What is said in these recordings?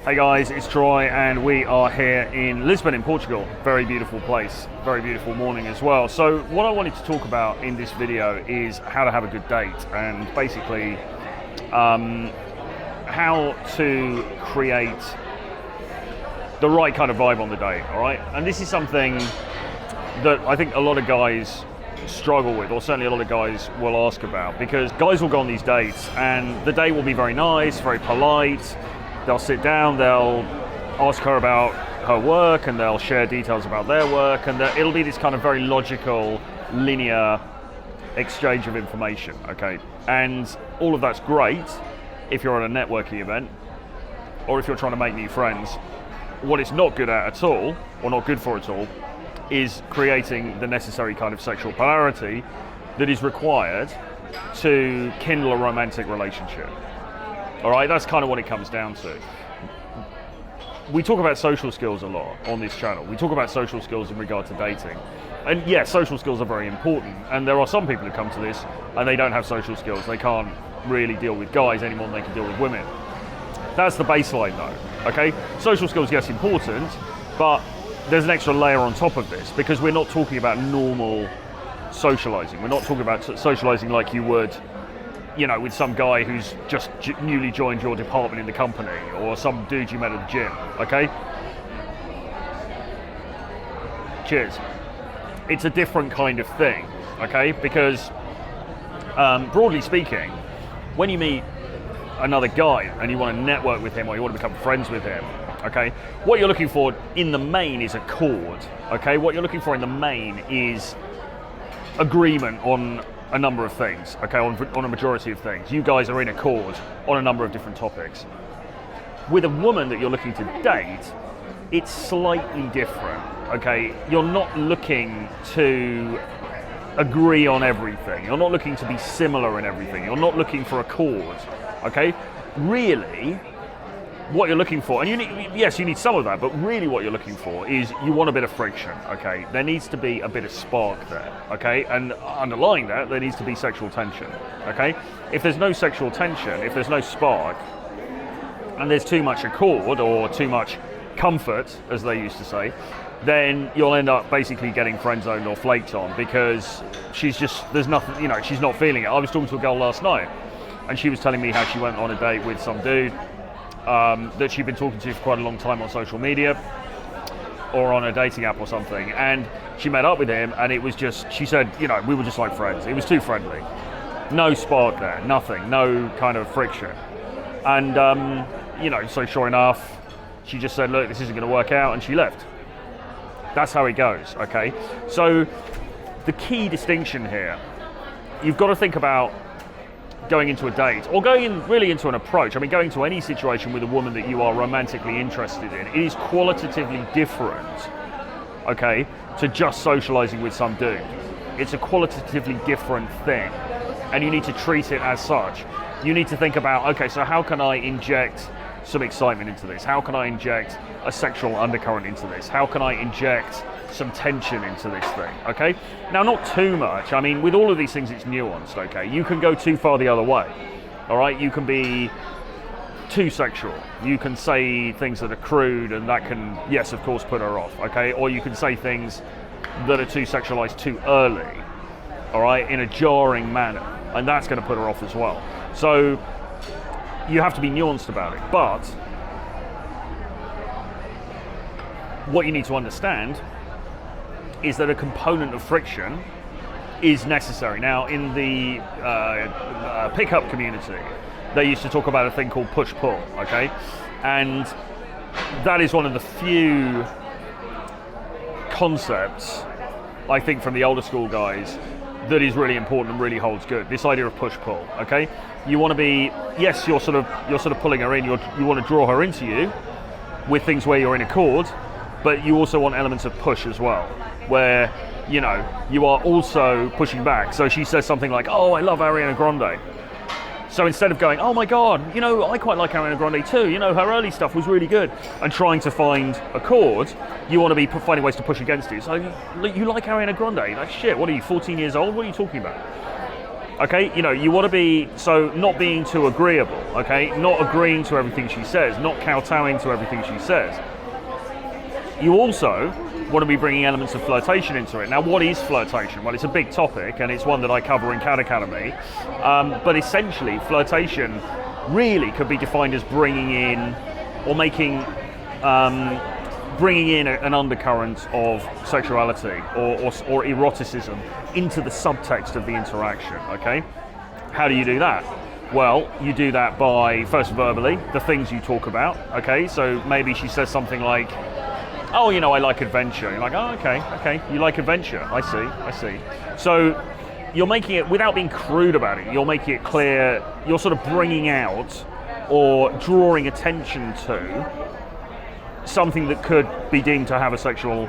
Hey guys, it's Troy and we are here in Lisbon in Portugal. Very beautiful place, very beautiful morning as well. So what I wanted to talk about in this video is how to have a good date and basically how to create the right kind of vibe on the date, all right? And this is something that I think a lot of guys struggle with, or certainly a lot of guys will ask about, because guys will go on these dates and the date will be very nice, very polite. They'll sit down, they'll ask her about her work and they'll share details about their work, and it'll be this kind of very logical, linear exchange of information, okay? And all of that's great if you're at a networking event or if you're trying to make new friends. What it's not good at all, or not good for at all, is creating the necessary kind of sexual polarity that is required to kindle a romantic relationship. All right, that's kind of what it comes down to. We talk about social skills a lot on this channel. We talk about social skills in regard to dating. And yeah, social skills are very important. And there are some people who come to this and they don't have social skills. They can't really deal with guys any more than they can deal with women. That's the baseline though, okay? Social skills, yes, important, but there's an extra layer on top of this, because we're not talking about normal socializing. We're not talking about socializing like you would, you know, with some guy who's just newly joined your department in the company, or some dude you met at the gym, okay? Cheers. It's a different kind of thing, okay? Because broadly speaking, when you meet another guy and you want to network with him or you want to become friends with him, okay, what you're looking for in the main is accord, okay? What you're looking for in the main is agreement on a number of things, okay, on a majority of things. You guys are in accord on a number of different topics. With a woman that you're looking to date, it's slightly different, okay? You're not looking to agree on everything. You're not looking to be similar in everything. You're not looking for accord, okay? Really, what you're looking for, and you need some of that, but really what you're looking for is you want a bit of friction, okay? There needs to be a bit of spark there, okay? And underlying that, there needs to be sexual tension, okay? If there's no sexual tension, if there's no spark, and there's too much accord or too much comfort, as they used to say, then you'll end up basically getting friend-zoned or flaked on, because there's nothing, you know, she's not feeling it. I was talking to a girl last night, and she was telling me how she went on a date with some dude that she'd been talking to for quite a long time on social media or on a dating app or something, and she met up with him, and it was just, she said, you know, we were just like friends. It was too friendly. No spark there, nothing, no kind of friction. And, you know, so sure enough, she just said, look, this isn't going to work out, and she left. That's how it goes, okay? So the key distinction here, you've got to think about going into a date, or really into an approach. I mean, going to any situation with a woman that you are romantically interested in, it is qualitatively different, okay, to just socializing with some dude. It's a qualitatively different thing, and you need to treat it as such. You need to think about, okay, so how can I inject some excitement into this? How can I inject a sexual undercurrent into this? How can I inject some tension into this thing, okay? Now, not too much. I mean, with all of these things, it's nuanced, okay? You can go too far the other way, all right? You can be too sexual. You can say things that are crude, and that can, yes, of course, put her off, okay? Or you can say things that are too sexualized too early, all right, in a jarring manner, and that's going to put her off as well. So you have to be nuanced about it, but what you need to understand is that a component of friction is necessary. Now, in the pickup community, they used to talk about a thing called push-pull, okay? And that is one of the few concepts, I think, from the older school guys that is really important and really holds good. This idea of push-pull, okay? You want to be, yes, you're sort of pulling her in, you want to draw her into you with things where you're in accord, but you also want elements of push as well, where, you know, you are also pushing back. So she says something like, oh, I love Ariana Grande. So instead of going, oh my God, you know, I quite like Ariana Grande too, you know, her early stuff was really good, and trying to find a chord, you want to be finding ways to push against it. So you like Ariana Grande? Like, shit, what are you, 14 years old? What are you talking about? Okay, you know, you want to be, so not being too agreeable, okay, not agreeing to everything she says, not kowtowing to everything she says. You also want to be bringing elements of flirtation into it. Now, what is flirtation? Well, it's a big topic, and it's one that I cover in CAD Academy, but essentially, flirtation really could be defined as bringing in, or making, bringing in an undercurrent of sexuality or eroticism into the subtext of the interaction, okay? How do you do that? Well, you do that by, first verbally, the things you talk about, okay? So maybe she says something like, oh, you know, I like adventure. You're like, oh, okay, you like adventure. I see. So you're making it, without being crude about it, you're making it clear, you're sort of bringing out or drawing attention to something that could be deemed to have a sexual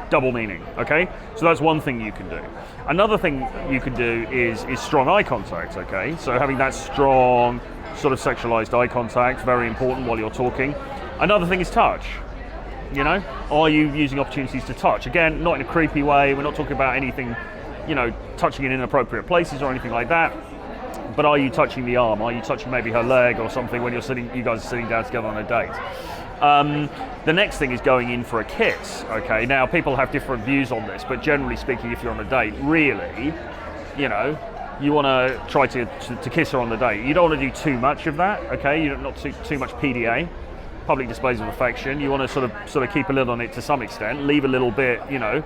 double meaning, okay? So that's one thing you can do. Another thing you can do is strong eye contact, okay? So having that strong, sort of sexualized eye contact, very important while you're talking. Another thing is touch, you know? Are you using opportunities to touch? Again, not in a creepy way, we're not talking about anything, you know, touching in inappropriate places or anything like that. But are you touching the arm? Are you touching maybe her leg or something when you guys are sitting down together on a date? The next thing is going in for a kiss, okay? Now, people have different views on this, but generally speaking, if you're on a date, really, you know, you want to try to kiss her on the date. You don't want to do too much of that, okay? You don't, not too much PDA, public displays of affection. You want to sort of keep a lid on it to some extent, leave a little bit, you know,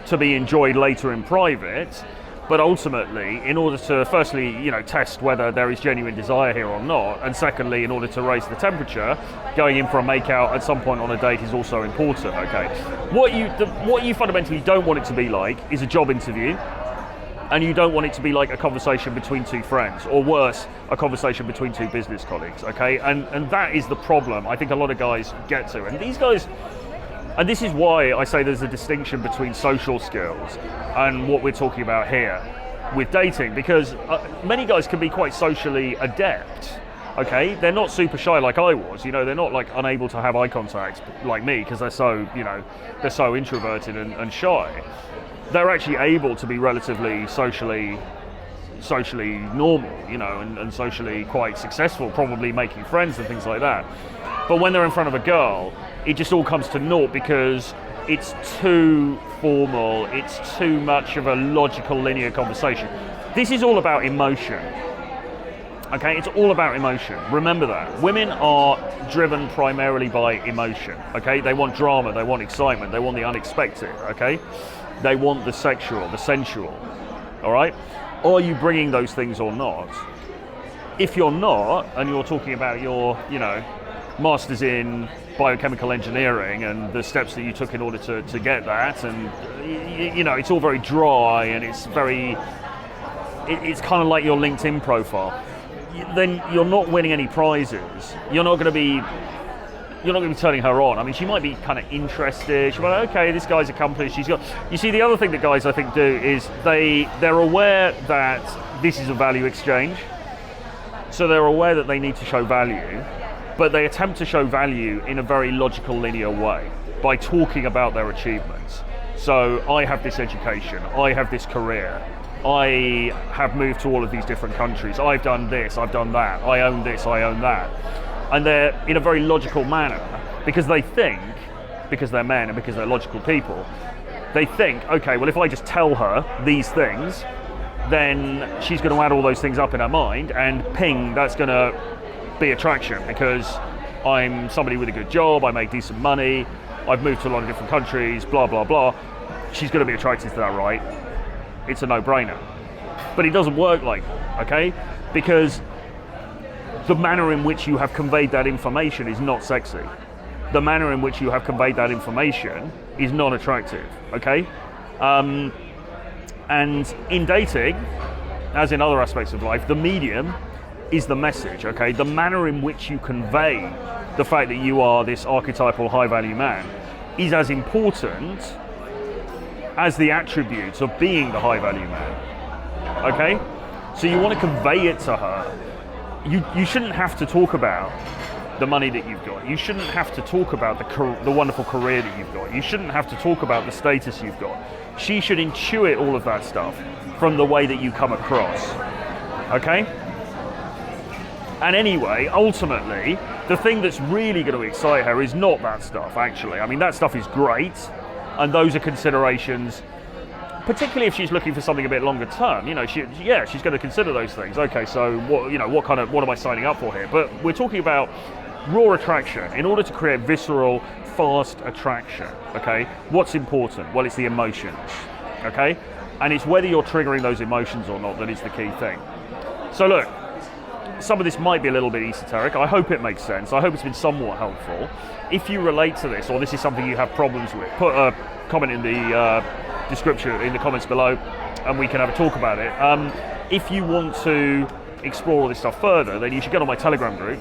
to be enjoyed later in private. But ultimately, in order to firstly, you know, test whether there is genuine desire here or not, and secondly, in order to raise the temperature, going in for a make-out at some point on a date is also important, okay? What you fundamentally don't want it to be like is a job interview, and you don't want it to be like a conversation between two friends, or worse, a conversation between two business colleagues, okay? And that is the problem I think a lot of guys get to. And these guys, and this is why I say there's a distinction between social skills and what we're talking about here with dating, because many guys can be quite socially adept, okay? They're not super shy like I was, you know, they're not like unable to have eye contact like me because they're so, you know, they're so introverted and shy. They're actually able to be relatively socially normal, you know, and socially quite successful, probably making friends and things like that. But when they're in front of a girl, it just all comes to naught because it's too formal, it's too much of a logical, linear conversation. This is all about emotion, okay? It's all about emotion. Remember that. Women are driven primarily by emotion, okay? They want drama, they want excitement, they want the unexpected, okay? They want the sexual, the sensual, all right? Are you bringing those things or not? If you're not, and you're talking about your, you know, master's in biochemical engineering and the steps that you took in order to get that, and you know, it's all very dry and it's very, it's kind of like your LinkedIn profile, then you're not winning any prizes. You're not going to be turning her on. I mean, she might be kind of interested. She might be like, okay, this guy's accomplished. She's got. You see, the other thing that guys I think do is they're aware that this is a value exchange, so they're aware that they need to show value, but they attempt to show value in a very logical, linear way by talking about their achievements. So I have this education, I have this career, I have moved to all of these different countries, I've done this, I've done that, I own this, I own that. And they're in a very logical manner because they think, because they're men and because they're logical people, they think, okay, well, if I just tell her these things, then she's going to add all those things up in her mind and ping, that's going to be attraction because I'm somebody with a good job, I make decent money, I've moved to a lot of different countries, blah, blah, blah. She's going to be attracted to that, right? It's a no-brainer. But it doesn't work like that, okay? Because the manner in which you have conveyed that information is not sexy. The manner in which you have conveyed that information is not attractive, okay? And in dating, as in other aspects of life, the medium is the message, okay? The manner in which you convey the fact that you are this archetypal high-value man is as important as the attributes of being the high-value man, okay? So you want to convey it to her. You shouldn't have to talk about the money that you've got. You shouldn't have to talk about the wonderful career that you've got. You shouldn't have to talk about the status you've got. She should intuit all of that stuff from the way that you come across, okay? And anyway, ultimately, the thing that's really going to excite her is not that stuff, actually. I mean, that stuff is great, and those are considerations, particularly if she's looking for something a bit longer term. You know, she's going to consider those things. Okay, so what am I signing up for here? But we're talking about raw attraction. In order to create visceral, fast attraction, okay, what's important? Well, it's the emotions, okay? And it's whether you're triggering those emotions or not that is the key thing. So look, some of this might be a little bit esoteric. I hope it makes sense. I hope it's been somewhat helpful. If you relate to this, or this is something you have problems with, put a comment in the description, in the comments below, and we can have a talk about it. If you want to explore all this stuff further, then you should get on my Telegram group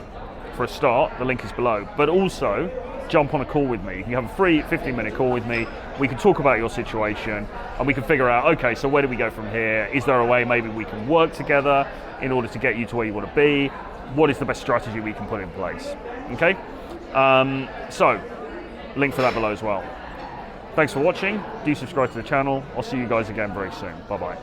for a start. The link is below. But also, jump on a call with me. You can have a free 15-minute call with me. We can talk about your situation, and we can figure out, okay, so where do we go from here? Is there a way maybe we can work together in order to get you to where you want to be? What is the best strategy we can put in place? Okay? So, link for that below as well. Thanks for watching. Do subscribe to the channel. I'll see you guys again very soon. Bye-bye.